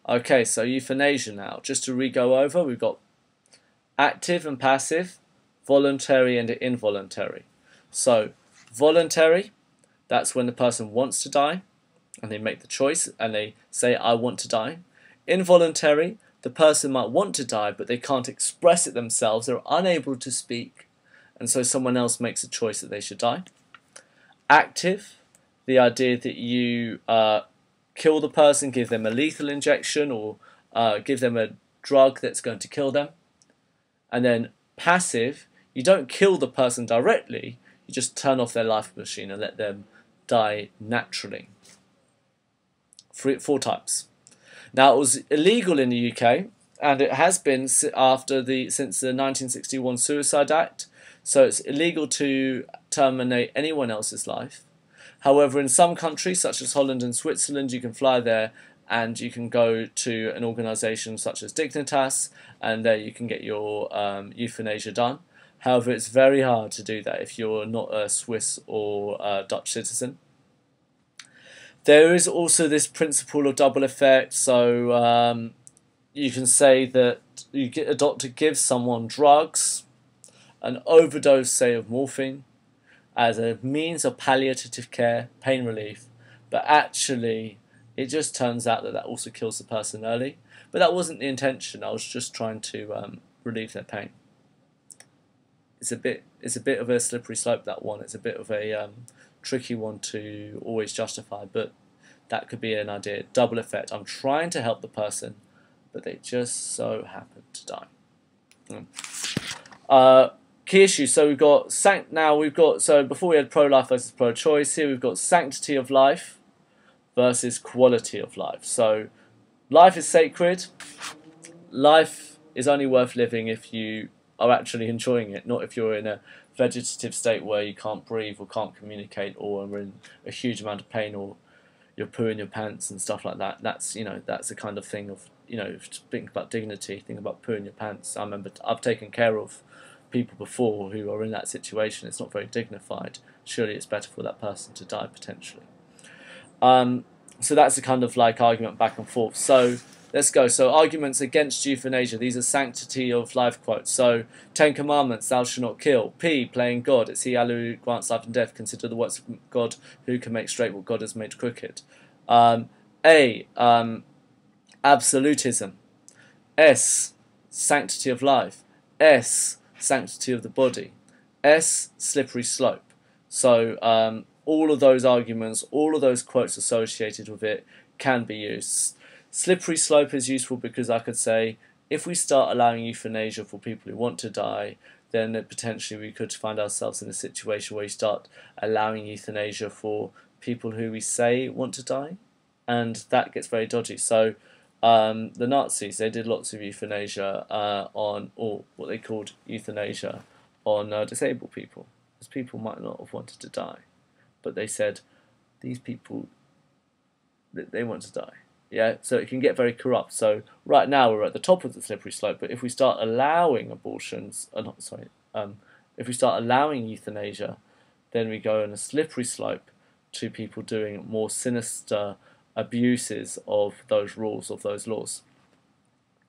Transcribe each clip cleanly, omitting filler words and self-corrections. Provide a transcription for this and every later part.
Okay, so euthanasia now. Just to re-go over, we've got active and passive, voluntary and involuntary. So, voluntary, that's when the person wants to die, and they make the choice, and they say, I want to die. Involuntary, the person might want to die, but they can't express it themselves, they're unable to speak, and so someone else makes a choice that they should die. Active, the idea that you kill the person, give them a lethal injection, or give them a drug that's going to kill them. And then passive, you don't kill the person directly, you just turn off their life machine and let them die naturally. Four types. Now, it was illegal in the UK, and it has been since the 1961 Suicide Act, so it's illegal to terminate anyone else's life. However, in some countries, such as Holland and Switzerland, you can fly there and you can go to an organisation such as Dignitas, and there you can get your euthanasia done. However, it's very hard to do that if you're not a Swiss or Dutch citizen. There is also this principle of double effect, so you can say that a doctor gives someone drugs, an overdose, say, of morphine, as a means of palliative care, pain relief, but actually it just turns out that that also kills the person early. But that wasn't the intention. I was just trying to relieve their pain. It's a bit of a slippery slope, that one. It's a bit of a tricky one to always justify, but that could be an idea. Double effect. I'm trying to help the person, but they just so happen to die. Key issues. So we've got so before we had pro-life versus pro-choice. Here we've got sanctity of life versus quality of life. So life is sacred. Life is only worth living if you are actually enjoying it, not if you're in a vegetative state where you can't breathe or can't communicate or are in a huge amount of pain or you're pooing your pants and stuff like that. That's that's the kind of thing of think about dignity, think about pooing your pants. I remember I've taken care of people before who are in that situation. It's not very dignified. Surely it's better for that person to die potentially. So that's the kind of like argument back and forth. So let's go. So arguments against euthanasia. These are sanctity of life quotes. So 10 Commandments, thou shalt not kill. P, playing God. It's he who grants life and death. Consider the works of God, who can make straight what God has made crooked. A, absolutism. S, sanctity of life. S, sanctity of the body. S, slippery slope. So all of those arguments, all of those quotes associated with it can be used. Slippery slope is useful because I could say, if we start allowing euthanasia for people who want to die, then potentially we could find ourselves in a situation where you start allowing euthanasia for people who we say want to die, and that gets very dodgy. So the Nazis, they did lots of euthanasia on, or what they called euthanasia, on disabled people, because people might not have wanted to die, but they said, these people, they want to die. Yeah, so it can get very corrupt. So right now we're at the top of the slippery slope, but if we start allowing abortions, if we start allowing euthanasia, then we go on a slippery slope to people doing more sinister abuses of those rules, of those laws.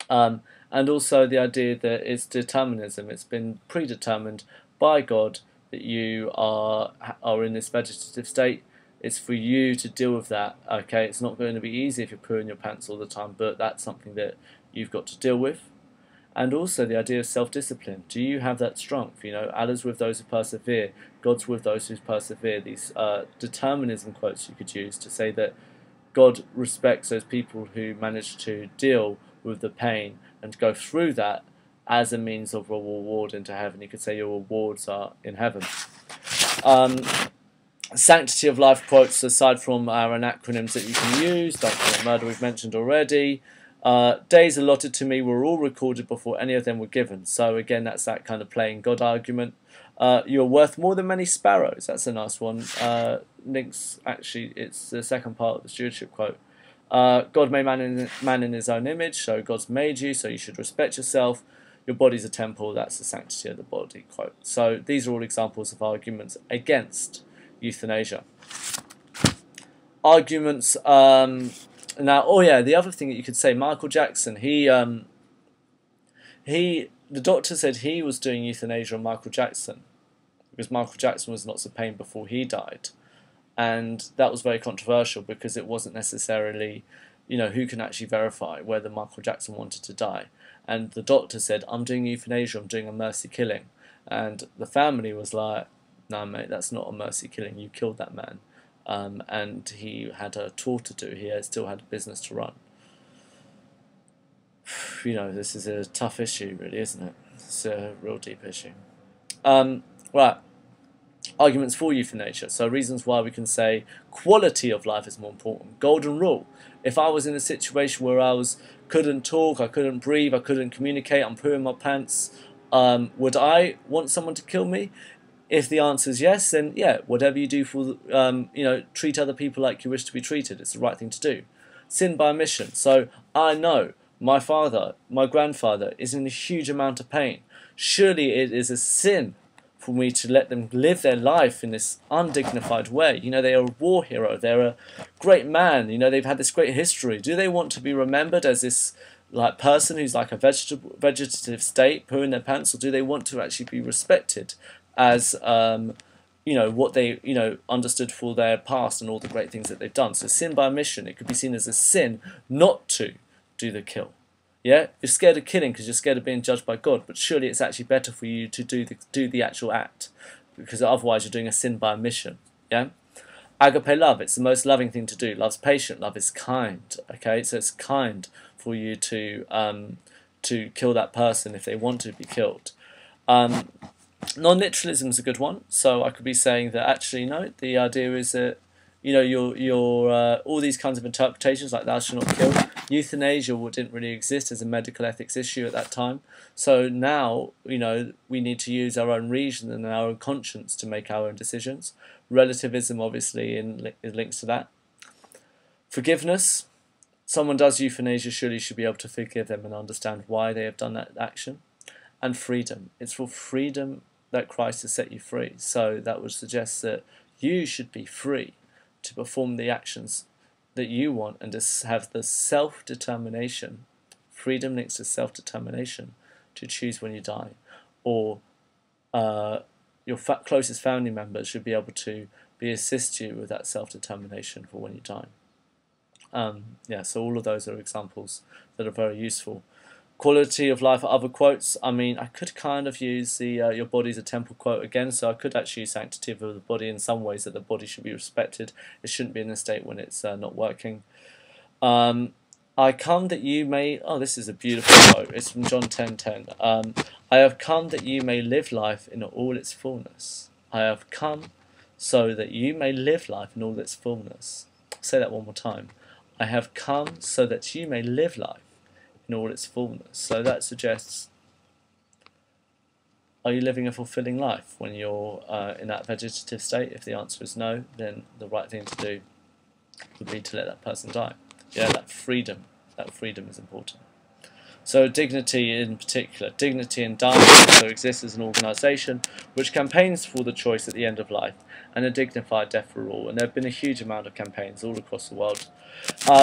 And also the idea that it's determinism. It's been predetermined by God that you are in this vegetative state. It's for you to deal with that. Okay, it's not going to be easy if you're pooing your pants all the time, but that's something that you've got to deal with. And also the idea of self-discipline. Do you have that strength? Allah's with those who persevere. God's with those who persevere. These determinism quotes you could use to say that God respects those people who manage to deal with the pain and go through that as a means of a reward into heaven. You could say your rewards are in heaven. Sanctity of life quotes, aside from our acronyms that you can use, don't commit murder we've mentioned already. Days allotted to me were all recorded before any of them were given. So again, that's that kind of playing God argument. You're worth more than many sparrows. That's a nice one. Links, actually, it's the second part of the stewardship quote. God made man in his own image, so God's made you, so you should respect yourself. Your body's a temple, that's the sanctity of the body quote. So these are all examples of arguments against euthanasia. Arguments Now, oh yeah, the other thing that you could say, Michael Jackson, the doctor said he was doing euthanasia on Michael Jackson because Michael Jackson was in lots of pain before he died, and that was very controversial because it wasn't necessarily, who can actually verify whether Michael Jackson wanted to die. And the doctor said, I'm doing euthanasia, I'm doing a mercy killing. And the family was like, no mate, that's not a mercy killing, you killed that man. And he had a tour to do, he still had a business to run. This is a tough issue really, isn't it? It's a real deep issue. Right, arguments for euthanasia. So reasons why we can say quality of life is more important. Golden rule. If I was in a situation where I couldn't talk, I couldn't breathe, I couldn't communicate, I'm pooing my pants, would I want someone to kill me? If the answer is yes, then yeah, whatever you do for, treat other people like you wish to be treated. It's the right thing to do. Sin by omission. So I know my grandfather is in a huge amount of pain. Surely it is a sin for me to let them live their life in this undignified way. They are a war hero. They're a great man. They've had this great history. Do they want to be remembered as this person who's like a vegetative state, pooing their pants, or do they want to actually be respected as what they understood for their past and all the great things that they've done? So sin by omission. It could be seen as a sin not to do the kill. Yeah, you're scared of killing because you're scared of being judged by God, but surely it's actually better for you to do the actual act, because otherwise you're doing a sin by omission. Yeah, agape love. It's the most loving thing to do. Love's patient. Love is kind. Okay, so it's kind for you to kill that person if they want to be killed. Non-literalism is a good one. So I could be saying that actually no, the idea is that your all these kinds of interpretations like thou shalt not kill. Euthanasia didn't really exist as a medical ethics issue at that time. So now, we need to use our own reason and our own conscience to make our own decisions. Relativism obviously links to that. Forgiveness. Someone does euthanasia, surely you should be able to forgive them and understand why they have done that action. And freedom. It's for freedom that Christ has set you free. So that would suggest that you should be free to perform the actions that you want and to have the self-determination. Freedom links to self-determination to choose when you die. Or your closest family members should be able to assist you with that self-determination for when you die. So all of those are examples that are very useful. Quality of life, other quotes. I mean, I could kind of use the your body's a temple quote again, so I could actually use sanctity of the body in some ways, that the body should be respected. It shouldn't be in a state when it's not working. I come that you may... Oh, this is a beautiful quote. It's from John 10:10. I have come that you may live life in all its fullness. I have come so that you may live life in all its fullness. I'll say that one more time. I have come so that you may live life in all its fullness. So that suggests, are you living a fulfilling life when you're in that vegetative state? If the answer is no, then the right thing to do would be to let that person die. Yeah, that freedom is important. So dignity in particular, dignity in dying also exists as an organisation which campaigns for the choice at the end of life and a dignified death for all. And there have been a huge amount of campaigns all across the world.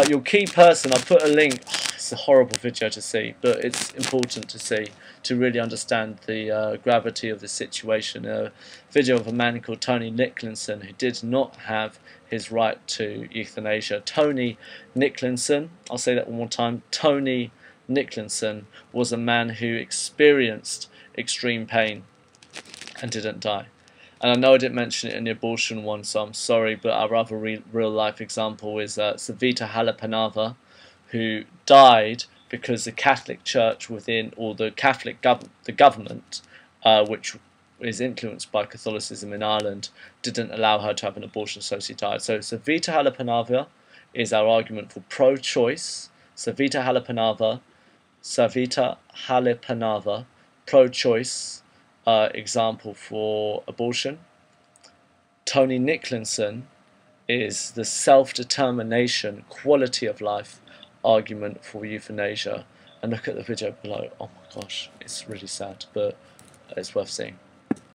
Your key person, I'll put a link. It's a horrible video to see, but it's important to see to really understand the gravity of the situation. A video of a man called Tony Nicholson who did not have his right to euthanasia. Tony Nicholson, I'll say that one more time, Tony Nicholson was a man who experienced extreme pain and didn't die. And I know I didn't mention it in the abortion one, so I'm sorry, but our other real life example is Savita Halapanava, who died because the Catholic Church within, or the Catholic the government, which is influenced by Catholicism in Ireland, didn't allow her to have an abortion, so she died. So Savita Halapanava is our argument for pro-choice. Savita Halapanava, pro-choice example for abortion. Tony Nicholson is the self-determination, quality of life argument for euthanasia. And look at the video below. Oh my gosh, it's really sad, but it's worth seeing.